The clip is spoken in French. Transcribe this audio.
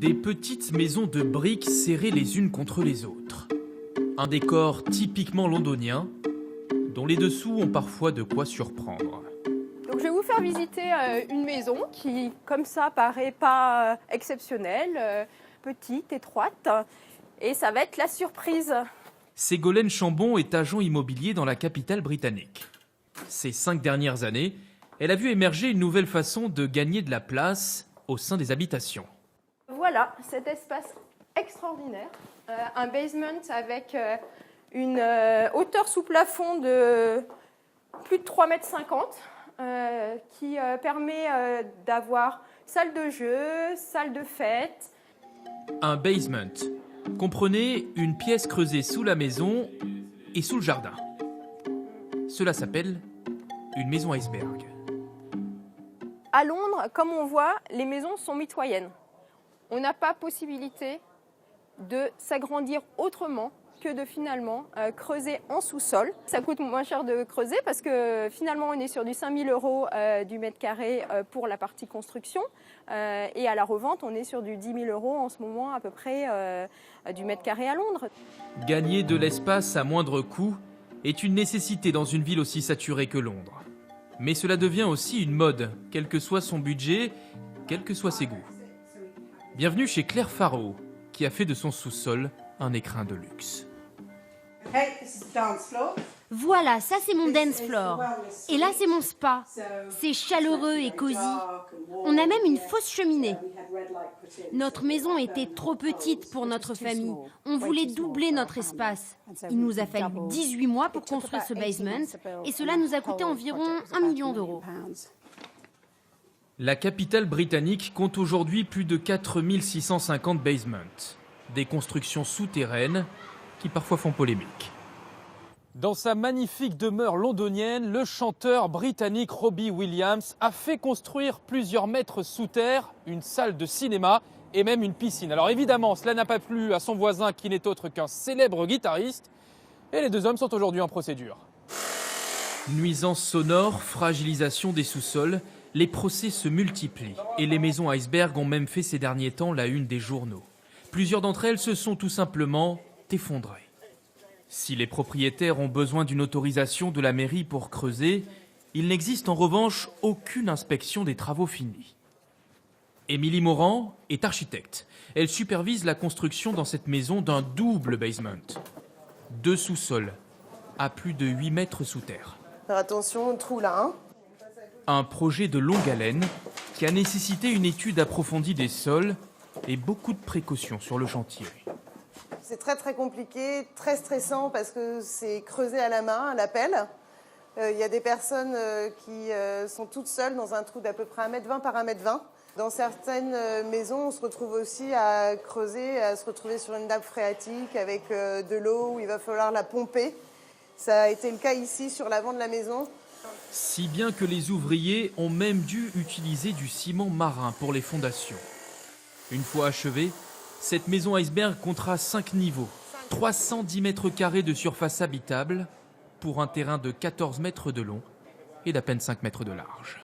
Des petites maisons de briques serrées les unes contre les autres. Un décor typiquement londonien, dont les dessous ont parfois de quoi surprendre. Donc je vais vous faire visiter une maison qui, comme ça, paraît pas exceptionnelle, petite, étroite, et ça va être la surprise. Ségolène Chambon est agent immobilier dans la capitale britannique. Ces 5 dernières années, elle a vu émerger une nouvelle façon de gagner de la place au sein des habitations. Voilà cet espace extraordinaire, un basement avec une hauteur sous plafond de plus de 3,50 m qui permet d'avoir salle de jeu, salle de fête. Un basement. Comprenez une pièce creusée sous la maison et sous le jardin. Cela s'appelle une maison iceberg. À Londres, comme on voit, les maisons sont mitoyennes. On n'a pas possibilité de s'agrandir autrement que de finalement creuser en sous-sol. Ça coûte moins cher de creuser parce que finalement on est sur du 5 000 € du mètre carré pour la partie construction et à la revente on est sur du 10 000 € en ce moment à peu près du mètre carré à Londres. Gagner de l'espace à moindre coût est une nécessité dans une ville aussi saturée que Londres. Mais cela devient aussi une mode, quel que soit son budget, quels que soient ses goûts. Bienvenue chez Claire Farrow, qui a fait de son sous-sol un écrin de luxe. Voilà, ça c'est mon dance floor. Et là c'est mon spa. C'est chaleureux et cosy. On a même une fausse cheminée. Notre maison était trop petite pour notre famille. On voulait doubler notre espace. Il nous a fallu 18 mois pour construire ce basement et cela nous a coûté environ 1 million d'euros. La capitale britannique compte aujourd'hui plus de 4 650 basements. Des constructions souterraines qui parfois font polémique. Dans sa magnifique demeure londonienne, le chanteur britannique Robbie Williams a fait construire plusieurs mètres sous terre, une salle de cinéma et même une piscine. Alors évidemment, cela n'a pas plu à son voisin qui n'est autre qu'un célèbre guitariste. Et les deux hommes sont aujourd'hui en procédure. Nuisances sonores, fragilisation des sous-sols, les procès se multiplient. Et les maisons iceberg ont même fait ces derniers temps la une des journaux. Plusieurs d'entre elles se sont tout simplement effondrées. Si les propriétaires ont besoin d'une autorisation de la mairie pour creuser, il n'existe en revanche aucune inspection des travaux finis. Émilie Morand est architecte. Elle supervise la construction dans cette maison d'un double basement. 2 sous-sols, à plus de 8 mètres sous terre. Alors attention, trou là, hein. Un projet de longue haleine qui a nécessité une étude approfondie des sols et beaucoup de précautions sur le chantier. C'est très compliqué, très stressant parce que c'est creusé à la main, à la pelle. Il y a des personnes qui sont toutes seules dans un trou d'à peu près 1,20 m par 1,20 m. Dans certaines maisons, on se retrouve aussi à creuser, à se retrouver sur une nappe phréatique avec de l'eau où il va falloir la pomper. Ça a été le cas ici sur l'avant de la maison. Si bien que les ouvriers ont même dû utiliser du ciment marin pour les fondations. Une fois achevée, cette maison iceberg comptera 5 niveaux, 310 mètres carrés de surface habitable pour un terrain de 14 mètres de long et d'à peine 5 mètres de large.